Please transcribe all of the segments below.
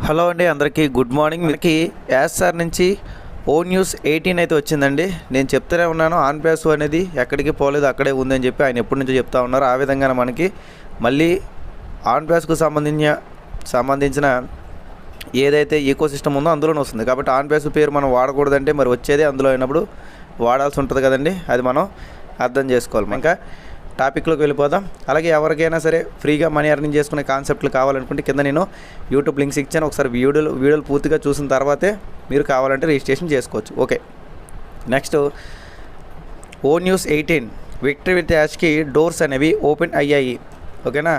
Hello అండి, అందరికీ good morning. మనకి యాస్ఆర్ నుంచి ఓ న్యూస్ 18 అయితే వచ్చిందండి. నేను చెప్తూనే ఉన్నాను, ఆన్ ప్యాస్ అనేది ఎక్కడికి పోలేదు, అక్కడే ఉందని చెప్పి ఆయన ఎప్పటి నుంచో చెప్తా ఉన్నారు. ఆ విధంగా మనకి మళ్ళీ ఆన్ ప్యాస్కు సంబంధించిన ఏదైతే ఈకో సిస్టమ్ ఉందో అందులోనే వస్తుంది. కాబట్టి ఆన్ ప్యాస్ పేరు మనం వాడకూడదంటే మరి వచ్చేదే అందులో అయినప్పుడు వాడాల్సి ఉంటుంది కదండి. అది మనం అర్థం చేసుకోవాలి. ఇంకా టాపిక్లోకి వెళ్ళిపోదాం. అలాగే ఎవరికైనా సరే ఫ్రీగా మనీ ఎర్నింగ్ చేసుకునే కాన్సెప్ట్లు కావాలనుకుంటే కింద నేను యూట్యూబ్ లింక్స్ ఇచ్చాను. ఒకసారి వీడియోలు పూర్తిగా చూసిన తర్వాతే మీరు కావాలంటే రిజిస్ట్రేషన్ చేసుకోవచ్చు. ఓకే, నెక్స్ట్ ఓ న్యూస్ 18 విక్టరీ విత్ యాష్కి డోర్స్ అనేవి ఓపెన్ అయ్యాయి. ఓకేనా,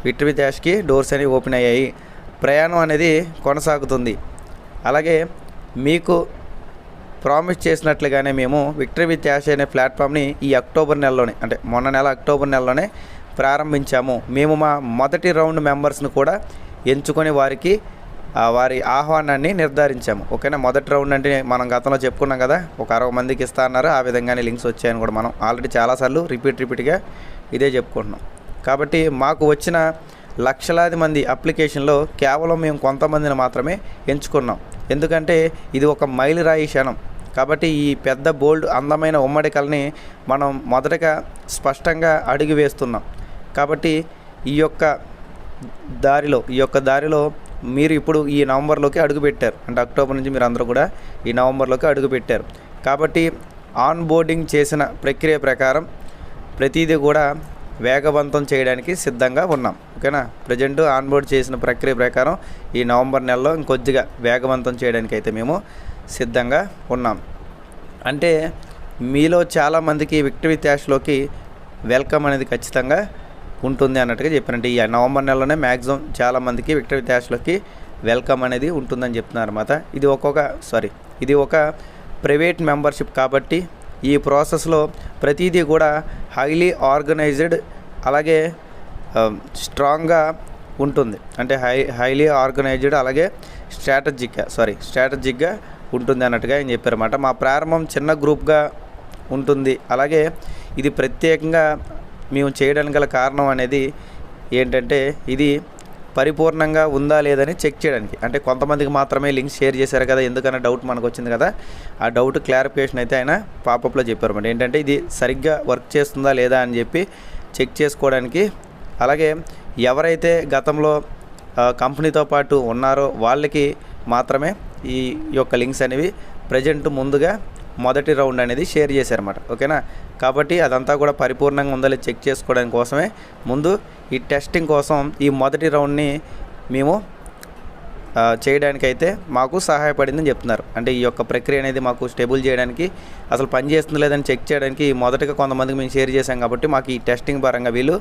విక్టరీ విత్ యాష్కి డోర్స్ అనేవి ఓపెన్ అయ్యాయి. ప్రయాణం అనేది కొనసాగుతుంది. అలాగే మీకు ప్రామిస్ చేసినట్లుగానే మేము విక్టరీ విత్ యాష్ అనే ప్లాట్ఫామ్ని ఈ అక్టోబర్ నెలలోనే, అంటే మొన్న నెల అక్టోబర్ నెలలోనే ప్రారంభించాము. మేము మా మొదటి రౌండ్ మెంబర్స్ను కూడా ఎంచుకొని వారికి వారి ఆహ్వానాన్ని నిర్ధారించాము. ఓకేనా, మొదటి రౌండ్ అంటే మనం గతంలో చెప్పుకున్నాం కదా, ఒక 60 మందికి ఇస్తా అన్నారు. ఆ విధంగానే లింక్స్ వచ్చాయని కూడా మనం ఆల్రెడీ చాలాసార్లు రిపీట్గా ఇదే చెప్పుకుంటున్నాం. కాబట్టి మాకు వచ్చిన లక్షలాది మంది అప్లికేషన్లో కేవలం మేము కొంతమందిని మాత్రమే ఎంచుకున్నాం. ఎందుకంటే ఇది ఒక మైలురాయి క్షణం. కాబట్టి ఈ పెద్ద బోల్డ్ అందమైన ఉమ్మడి కళని మనం మొదటగా స్పష్టంగా అడుగు వేస్తున్నాం. కాబట్టి ఈ యొక్క దారిలో మీరు ఇప్పుడు ఈ నవంబర్లోకి అడుగుపెట్టారు. అంటే అక్టోబర్ నుంచి మీరు అందరూ కూడా ఈ నవంబర్లోకి అడుగుపెట్టారు. కాబట్టి ఆన్ బోర్డింగ్ చేసిన ప్రక్రియ ప్రకారం ప్రతిదీ కూడా వేగవంతం చేయడానికి సిద్ధంగా ఉన్నాం. ఓకేనా, ప్రజెంట్ ఆన్బోర్డ్ చేసిన ప్రక్రియ ప్రకారం ఈ నవంబర్ నెలలో ఇంకొద్దిగా వేగవంతం చేయడానికి అయితే మేము సిద్ధంగా ఉన్నాం. అంటే మీలో చాలామందికి విక్టరీ విత్ యాష్లోకి వెల్కమ్ అనేది ఖచ్చితంగా ఉంటుంది అన్నట్టుగా చెప్పారంటే ఈ నవంబర్ నెలలోనే మ్యాక్సిమం చాలామందికి విక్టరీ విత్ యాష్లోకి వెల్కమ్ అనేది ఉంటుందని చెప్తున్నారు అన్నమాట. ఇది ఒక ప్రైవేట్ మెంబర్షిప్ కాబట్టి ఈ ప్రాసెస్లో ప్రతిదీ కూడా హైలీ ఆర్గనైజ్డ్ అలాగే స్ట్రాంగ్గా ఉంటుంది. అంటే హైలీ ఆర్గనైజ్డ్ అలాగే స్ట్రాటజిక్గా ఉంటుంది అన్నట్టుగా ఆయన చెప్పారన్నమాట. మా ప్రారంభం చిన్న గ్రూప్గా ఉంటుంది. అలాగే ఇది ప్రత్యేకంగా మేము చేయడానికి గల కారణం అనేది ఏంటంటే ఇది పరిపూర్ణంగా ఉందా లేదని చెక్ చేయడానికి. అంటే కొంతమందికి మాత్రమే లింక్స్ షేర్ చేశారు కదా, ఎందుకన్నా డౌట్ మనకు వచ్చింది కదా, ఆ డౌట్ క్లారిఫికేషన్ అయితే ఆయన పాపప్లో చెప్పారు. ఏంటంటే ఇది సరిగ్గా వర్క్ చేస్తుందా లేదా అని చెప్పి చెక్ చేసుకోవడానికి. అలాగే ఎవరైతే గతంలో కంపెనీతో పాటు ఉన్నారో వాళ్ళకి మాత్రమే ఈ యొక్క లింక్స్ అనేవి ప్రజెంట్ ముందుగా మొదటి రౌండ్ అనేది షేర్ చేశారన్నమాట. ఓకేనా, కాబట్టి అదంతా కూడా పరిపూర్ణంగా ఉందని చెక్ చేసుకోవడానికి కోసమే ముందు ఈ టెస్టింగ్ కోసం ఈ మొదటి రౌండ్ని మేము చేయడానికైతే మాకు సహాయపడిందని చెప్తున్నారు. అంటే ఈ యొక్క ప్రక్రియ అనేది మాకు స్టేబుల్ చేయడానికి, అసలు పని చేస్తుందో లేదని చెక్ చేయడానికి మొదటగా కొంతమందికి మేము షేర్ చేశాం కాబట్టి మాకు ఈ టెస్టింగ్ పరంగా వీళ్ళు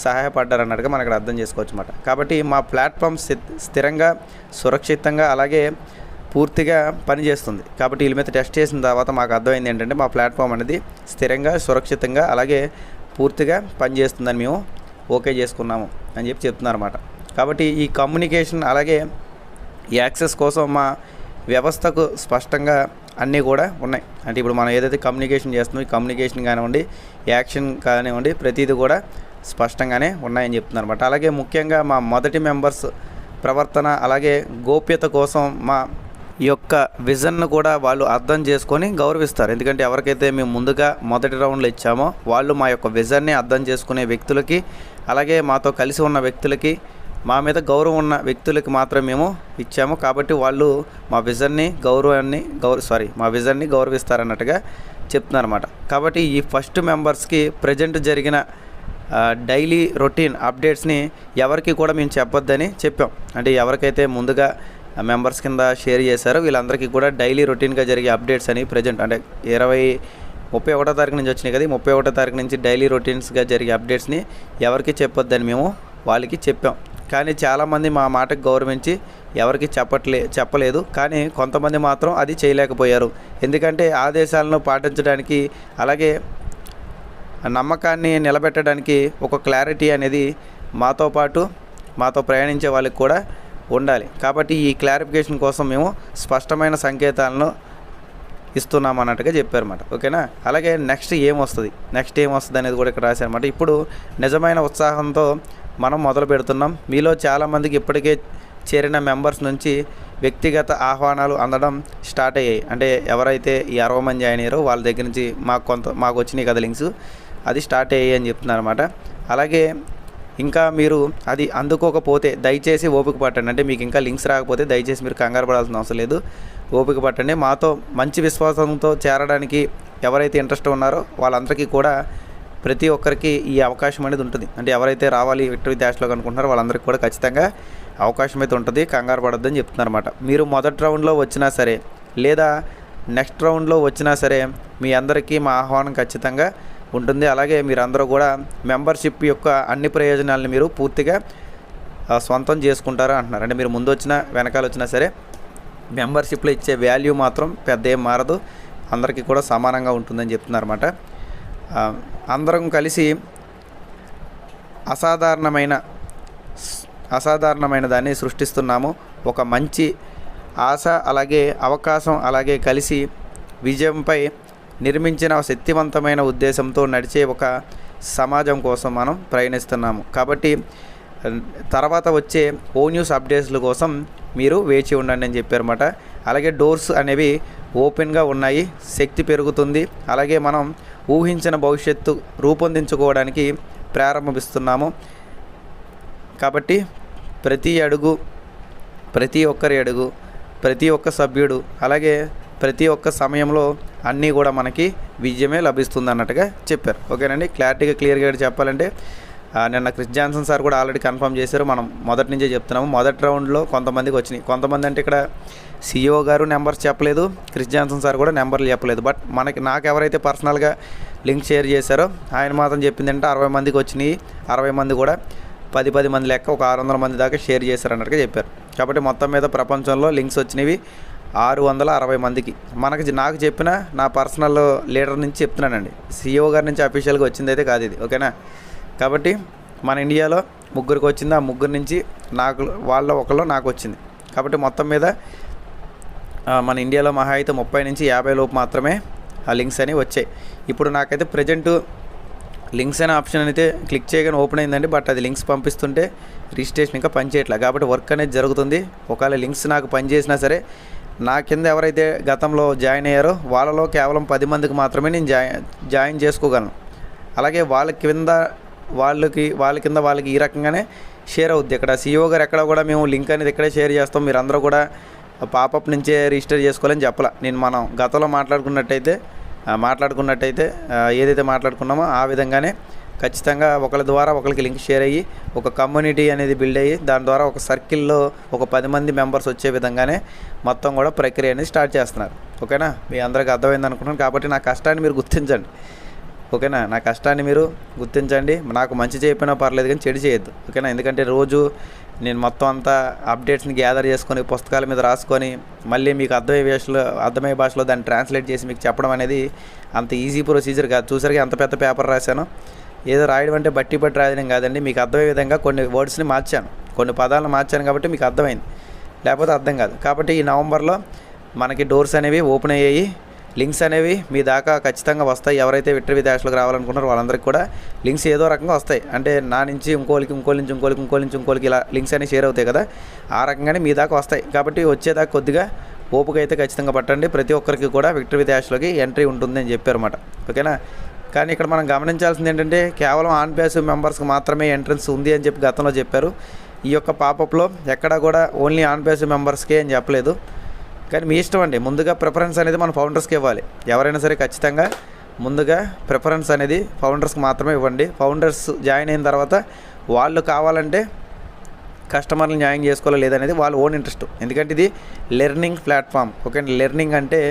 సహాయపడ్డారు అన్నట్టుగా మనం ఇక్కడ అర్థం చేసుకోవచ్చు అన్నమాట. కాబట్టి మా ప్లాట్ఫామ్ స్థిరంగా సురక్షితంగా అలాగే పూర్తిగా పనిచేస్తుంది. కాబట్టి వీళ్ళ మీద టెస్ట్ చేసిన తర్వాత మాకు అర్థమైంది ఏంటంటే మా ప్లాట్ఫామ్ అనేది స్థిరంగా సురక్షితంగా అలాగే పూర్తిగా పనిచేస్తుందని మేము ఓకే చేసుకున్నాము అని చెప్పి చెప్తున్నారు అన్నమాట. కాబట్టి ఈ కమ్యూనికేషన్ అలాగే యాక్సెస్ కోసం మా వ్యవస్థకు స్పష్టంగా అన్నీ కూడా ఉన్నాయి. అంటే ఇప్పుడు మనం ఏదైతే కమ్యూనికేషన్ చేస్తున్నామో ఈ కమ్యూనికేషన్ కానివ్వండి, యాక్షన్ కానివ్వండి, ప్రతిదీ కూడా స్పష్టంగానే ఉన్నాయని చెప్తున్నారు అన్నమాట. అలాగే ముఖ్యంగా మా మొదటి మెంబర్స్ ప్రవర్తన అలాగే గోప్యత కోసం మా ఈ యొక్క విజన్ను కూడా వాళ్ళు అర్థం చేసుకొని గౌరవిస్తారు. ఎందుకంటే ఎవరికైతే మేము ముందుగా మొదటి రౌండ్లో ఇచ్చామో వాళ్ళు మా యొక్క విజన్ని అర్థం చేసుకునే వ్యక్తులకి అలాగే మాతో కలిసి ఉన్న వ్యక్తులకి మా మీద గౌరవం ఉన్న వ్యక్తులకి మాత్రం మేము ఇచ్చాము. కాబట్టి వాళ్ళు మా విజన్ని గౌరవిస్తారన్నట్టుగా చెప్తున్నారన్నమాట. కాబట్టి ఈ ఫస్ట్ మెంబర్స్కి ప్రజెంట్ జరిగిన డైలీ రొటీన్ అప్డేట్స్ని ఎవరికి కూడా మేము చెప్పొద్దని చెప్పాం. అంటే ఎవరికైతే ముందుగా మెంబర్స్ కింద షేర్ చేశారో వీళ్ళందరికీ కూడా డైలీ రొటీన్గా జరిగే అప్డేట్స్ అని ప్రజెంట్ అంటే 31వ తారీఖు నుంచి వచ్చినాయి కదా, 31వ తారీఖు నుంచి డైలీ రొటీన్స్గా జరిగే అప్డేట్స్ని ఎవరికి చెప్పొద్దని మేము వాళ్ళకి చెప్పాం. కానీ చాలామంది మా మాటకు గౌరవించి ఎవరికి చెప్పలేదు. కానీ కొంతమంది మాత్రం అది చేయలేకపోయారు. ఎందుకంటే ఆదేశాలను పాటించడానికి అలాగే నమ్మకాన్ని నిలబెట్టడానికి ఒక క్లారిటీ అనేది మాతో ప్రయాణించే వాళ్ళకి కూడా ఉండాలి. కాబట్టి ఈ క్లారిఫికేషన్ కోసం మేము స్పష్టమైన సంకేతాలను ఇస్తున్నాం అన్నట్టుగా చెప్పారన్నమాట. ఓకేనా, అలాగే నెక్స్ట్ ఏమొస్తుంది అనేది కూడా ఇక్కడ రాశారన్నమాట. ఇప్పుడు నిజమైన ఉత్సాహంతో మనం మొదలు పెడుతున్నాం. మీలో చాలామందికి ఇప్పటికే చేరిన మెంబర్స్ నుంచి వ్యక్తిగత ఆహ్వానాలు అందడం స్టార్ట్ అయ్యాయి. అంటే ఎవరైతే ఈ 60 మంది జాయిన్ అయ్యారో వాళ్ళ దగ్గర నుంచి మాకు వచ్చినాయి కదా లింక్స్, అది స్టార్ట్ అయ్యాయి అని చెప్తున్నారు అనమాట. అలాగే ఇంకా మీరు అది అందుకోకపోతే దయచేసి ఓపిక పట్టండి. అంటే మీకు ఇంకా లింక్స్ రాకపోతే దయచేసి మీరు కంగారు పడాల్సిన అవసరం లేదు, ఓపిక పట్టండి. మాతో మంచి విశ్వాసంతో చేరడానికి ఎవరైతే ఇంట్రెస్ట్ ఉన్నారో వాళ్ళందరికీ కూడా ప్రతి ఒక్కరికి ఈ అవకాశం అనేది ఉంటుంది. అంటే ఎవరైతే రావాలి విక్టరీ డాష్లోకి అనుకుంటున్నారో వాళ్ళందరికీ కూడా ఖచ్చితంగా అవకాశం అయితే ఉంటుంది, కంగారు పడొద్దని చెప్తున్నారన్నమాట. మీరు మొదటి రౌండ్లో వచ్చినా సరే లేదా నెక్స్ట్ రౌండ్లో వచ్చినా సరే మీ అందరికీ మా ఆహ్వానం ఖచ్చితంగా ఉంటుంది. అలాగే మీరందరూ కూడా మెంబర్షిప్ యొక్క అన్ని ప్రయోజనాలను మీరు పూర్తిగా సొంతం చేసుకుంటారు అంటున్నారు. అంటే మీరు ముందు వచ్చినా వెనకాల వచ్చినా సరే మెంబర్షిప్లో ఇచ్చే వాల్యూ మాత్రం పెద్ద ఏం మారదు, అందరికీ కూడా సమానంగా ఉంటుందని చెప్తున్నారన్నమాట. అందరం కలిసి అసాధారణమైన దాన్ని సృష్టిస్తున్నాము. ఒక మంచి ఆశ అలాగే అవకాశం అలాగే కలిసి విజయంపై నిర్మించిన శక్తివంతమైన ఉద్దేశంతో నడిచే ఒక సమాజం కోసం మనం ప్రయాణిస్తున్నాము. కాబట్టి తర్వాత వచ్చే ఓ న్యూస్ అప్డేట్స్ల కోసం మీరు వేచి ఉండండి అని చెప్పారన్నమాట. అలాగే డోర్స్ అనేవి ఓపెన్గా ఉన్నాయి, శక్తి పెరుగుతుంది. అలాగే మనం ఊహించిన భవిష్యత్తు రూపొందించుకోవడానికి ప్రారంభిస్తున్నాము. కాబట్టి ప్రతి ఒక్కరి అడుగు ప్రతి ఒక్క సభ్యుడు అలాగే ప్రతి ఒక్క సమయంలో అన్నీ కూడా మనకి విజయమే లభిస్తుంది అన్నట్టుగా చెప్పారు. ఓకేనండి, క్లియర్గా చెప్పాలంటే నిన్న క్రిస్ జాన్సన్ సార్ కూడా ఆల్రెడీ కన్ఫర్మ్ చేశారు. మనం మొదటి నుంచే చెప్తున్నాము, మొదటి రౌండ్లో కొంతమందికి వచ్చినాయి. కొంతమంది అంటే ఇక్కడ CEO గారు నెంబర్స్ చెప్పలేదు, క్రిస్ జాన్సన్ సార్ కూడా నెంబర్లు చెప్పలేదు. బట్ నాకు ఎవరైతే పర్సనల్గా లింక్ షేర్ చేశారో ఆయన మాత్రం చెప్పిందంటే 60 మందికి వచ్చినాయి. 60 మంది కూడా 10 మంది లెక్క ఒక 600 మంది దాకా షేర్ చేశారు అన్నట్టుగా చెప్పారు. కాబట్టి మొత్తం మీద ప్రపంచంలో లింక్స్ వచ్చినవి 660 మందికి. నాకు చెప్పిన నా పర్సనల్ లీడర్ నుంచి చెప్తున్నానండి, CEO గారి నుంచి అఫీషియల్గా వచ్చింది అయితే కాదు ఇది. ఓకేనా, కాబట్టి మన ఇండియాలో ముగ్గురికి వచ్చింది, ఆ ముగ్గురు నుంచి ఒకళ్ళు నాకు వచ్చింది. కాబట్టి మొత్తం మీద మన ఇండియాలో మహా అయితే 30 నుంచి 50 లోపు మాత్రమే ఆ లింక్స్ అనేవి వచ్చాయి. ఇప్పుడు నాకైతే ప్రజెంట్ లింక్స్ అనే ఆప్షన్ అయితే క్లిక్ చేయగానే ఓపెన్ అయిందండి. బట్ అది లింక్స్ పంపిస్తుంటే రిజిస్ట్రేషన్ ఇంకా పనిచేయట్లేదు. కాబట్టి వర్క్ అనేది జరుగుతుంది. ఒకవేళ లింక్స్ నాకు పనిచేసినా సరే నా కింద ఎవరైతే గతంలో జాయిన్ అయ్యారో వాళ్ళలో కేవలం 10 మందికి మాత్రమే నేను జాయిన్ చేసుకోగలను. అలాగే వాళ్ళ కింద వాళ్ళకి ఈ రకంగానే షేర్ అవుద్ది. ఇక్కడ CEO గారు ఎక్కడ కూడా మేము లింక్ అనేది ఇక్కడే షేర్ చేస్తాం, మీరు అందరూ కూడా పాపప్ నుంచే రిజిస్టర్ చేసుకోవాలని చెప్పాల. మనం గతంలో మాట్లాడుకున్నట్టయితే ఏదైతే మాట్లాడుకున్నామో ఆ విధంగానే ఖచ్చితంగా ఒకరి ద్వారా ఒకరికి లింక్ షేర్ అయ్యి ఒక కమ్యూనిటీ అనేది బిల్డ్ అయ్యి దాని ద్వారా ఒక సర్కిల్లో ఒక 10 మంది మెంబర్స్ వచ్చే విధంగానే మొత్తం కూడా ప్రక్రియ అనేది స్టార్ట్ చేస్తున్నారు. ఓకేనా, మీ అందరికీ అర్థమైంది అనుకుంటున్నాను. కాబట్టి నా కష్టాన్ని మీరు గుర్తించండి. ఓకేనా, నా కష్టాన్ని మీరు గుర్తించండి. నాకు మంచి చేయకపోయినా పర్లేదు కానీ చెడు చేయొద్దు. ఓకేనా, ఎందుకంటే రోజు నేను మొత్తం అంతా అప్డేట్స్ని గ్యాదర్ చేసుకొని పుస్తకాల మీద రాసుకొని మళ్ళీ మీకు అర్థమయ్యే భాషలో దాన్ని ట్రాన్స్లేట్ చేసి మీకు చెప్పడం అనేది అంత ఈజీ ప్రొసీజర్ కాదు. చూసరికి అంత పెద్ద పేపర్ రాశాను, ఏదో రాయడం అంటే బట్టి రాయడం కాదండి. మీకు అర్థమయ్యే విధంగా కొన్ని వర్డ్స్ని మార్చాను, కొన్ని పదాలను మార్చాను కాబట్టి మీకు అర్థమైంది, లేకపోతే అర్థం కాదు. కాబట్టి ఈ నవంబర్లో మనకి డోర్స్ అనేవి ఓపెన్ అయ్యాయి, లింక్స్ అనేవి మీ దాకా ఖచ్చితంగా వస్తాయి. ఎవరైతే విక్టరీ డాష్లోకి రావాలనుకున్నారో వాళ్ళందరికీ కూడా లింక్స్ ఏదో రకంగా వస్తాయి. అంటే నా నుంచి ఇంకోలికి ఇలా లింక్స్ అనేవి షేర్ అవుతాయి కదా, ఆ రకంగానే మీ దాకా వస్తాయి. కాబట్టి వచ్చేదాకా కొద్దిగా ఓపిక అయితే ఖచ్చితంగా పట్టండి. ప్రతి ఒక్కరికి కూడా విక్టరీ డాష్లోకి ఎంట్రీ ఉంటుంది అని చెప్పారన్నమాట. ఓకేనా, కానీ ఇక్కడ మనం గమనించాల్సింది ఏంటంటే కేవలం ఆన్ ప్యాసివ్ మెంబర్స్కి మాత్రమే ఎంట్రన్స్ ఉంది అని చెప్పి గతంలో చెప్పారు. ఈ యొక్క పాపప్లో ఎక్కడా కూడా ఓన్లీ ఆన్ ప్యాసివ్ మెంబర్స్కే అని చెప్పలేదు. కానీ మీ ఇష్టం అండి, ముందుగా ప్రిఫరెన్స్ అనేది మన ఫౌండర్స్కి ఇవ్వాలి. ఎవరైనా సరే ఖచ్చితంగా ముందుగా ప్రిఫరెన్స్ అనేది ఫౌండర్స్కి మాత్రమే ఇవ్వండి. ఫౌండర్స్ జాయిన్ అయిన తర్వాత వాళ్ళు కావాలంటే కస్టమర్ని జాయిన్ చేసుకోవాలి లేదనేది వాళ్ళ ఓన్ ఇంట్రెస్ట్. ఎందుకంటే ఇది లెర్నింగ్ ప్లాట్ఫామ్. ఓకే, లెర్నింగ్ అంటే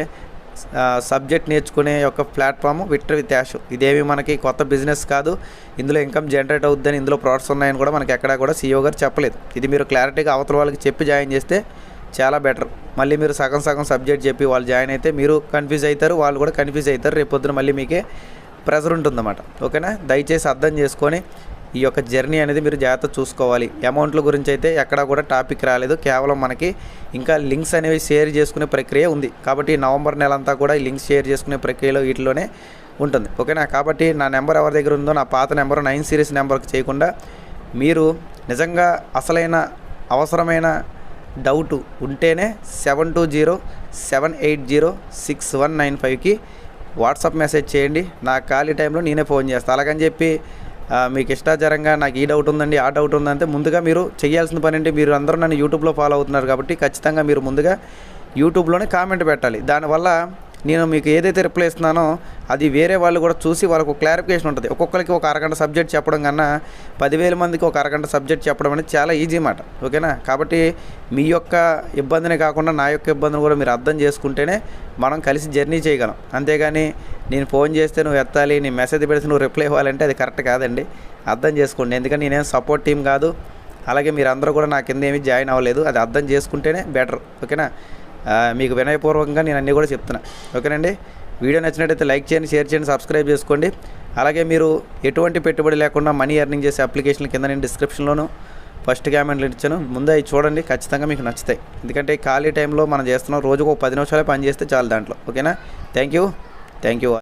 సబ్జెక్ట్ నేర్చుకునే ఒక ప్లాట్ఫామ్ విక్టరీ డాష్. ఇదేమి మనకి కొత్త బిజినెస్ కాదు, ఇందులో ఇన్కమ్ జనరేట్ అవుతుందని, ఇందులో ప్రొడక్ట్స్ ఉన్నాయని కూడా మనకి ఎక్కడా కూడా CEO గారు చెప్పలేదు. ఇది మీరు క్లారిటీగా అవతల వాళ్ళకి చెప్పి జాయిన్ చేస్తే చాలా బెటర్. మళ్ళీ మీరు సగం సబ్జెక్ట్ చెప్పి వాళ్ళు జాయిన్ అయితే మీరు కన్ఫ్యూజ్ అవుతారు, వాళ్ళు కూడా కన్ఫ్యూజ్ అవుతారు. రేపు పొద్దున మళ్ళీ మీకే ప్రెజర్ ఉంటుందన్నమాట. ఓకేనా, దయచేసి అర్థం చేసుకొని ఈ యొక్క జర్నీ అనేది మీరు జాగ్రత్త చూసుకోవాలి. అమౌంట్ల గురించి అయితే ఎక్కడా కూడా టాపిక్ రాలేదు, కేవలం మనకి ఇంకా లింక్స్ అనేవి షేర్ చేసుకునే ప్రక్రియ ఉంది. కాబట్టి నవంబర్ నెల అంతా కూడా ఈ లింక్స్ షేర్ చేసుకునే ప్రక్రియలో వీటిలోనే ఉంటుంది. ఓకేనా, కాబట్టి నా నెంబర్ ఎవరి దగ్గర ఉందో, నా పాత నెంబర్ 9 సిరీస్ నెంబర్కి చేయకుండా మీరు నిజంగా అసలైన అవసరమైన డౌట్ ఉంటేనే 7207806195కి వాట్సాప్ మెసేజ్ చేయండి. నా ఖాళీ టైంలో నేనే ఫోన్ చేస్తాను. అలాగని చెప్పి మీకు ఇష్టాచారంగా నాకు ఈ డౌట్ ఉందండి, ఆ డౌట్ ఉందంటే ముందుగా మీరు చేయాల్సిన పని ఏంటి, మీరు అందరూ నన్ను యూట్యూబ్లో ఫాలో అవుతున్నారు కాబట్టి ఖచ్చితంగా మీరు ముందుగా యూట్యూబ్లోనే కామెంట్ పెట్టాలి. దానివల్ల నేను మీకు ఏదైతే రిప్లై ఇస్తున్నానో అది వేరే వాళ్ళు కూడా చూసి వాళ్ళకు క్లారిఫికేషన్ ఉంటుంది. ఒక్కొక్కరికి ఒక అరగంట సబ్జెక్ట్ చెప్పడం కన్నా 10,000 మందికి ఒక అరగంట సబ్జెక్ట్ చెప్పడం అనేది చాలా ఈజీ మాట. ఓకేనా? కాబట్టి మీ యొక్క ఇబ్బందిని కాకుండా నా యొక్క ఇబ్బందిని కూడా మీరు అర్థం చేసుకుంటేనే మనం కలిసి జర్నీ చేయగలం. అంతేగాని నేను ఫోన్ చేస్తే నువ్వు ఎత్తాలి, నీ మెసేజ్ పెడితే నువ్వు రిప్లై ఇవ్వాలంటే అది కరెక్ట్ కాదండి. అర్థం చేసుకోండి. ఎందుకంటే నేనేం సపోర్ట్ టీం కాదు, అలాగే మీరు అందరూ కూడా నా కింద ఏమీ జాయిన్ అవ్వలేదు. అది అర్థం చేసుకుంటేనే బెటర్. ఓకేనా? మీకు వినయపూర్వకంగా నేను అన్నీ కూడా చెప్తున్నా. ఓకేనండి? వీడియో నచ్చినట్టయితే లైక్ చేయండి, షేర్ చేయండి, సబ్స్క్రైబ్ చేసుకోండి. అలాగే మీరు ఎటువంటి పెట్టుబడి లేకుండా మనీ ఎర్నింగ్ చేసే అప్లికేషన్ కింద నేను డిస్క్రిప్షన్లోను ఫస్ట్ కామెంట్లు ఇచ్చాను. ముందు అవి చూడండి, ఖచ్చితంగా మీకు నచ్చుతాయి. ఎందుకంటే ఖాళీ టైంలో మనం చేస్తున్నాం, రోజుకు ఒక 10 నిమిషాలే పని చేస్తే చాలు దాంట్లో. ఓకేనా? Thank you.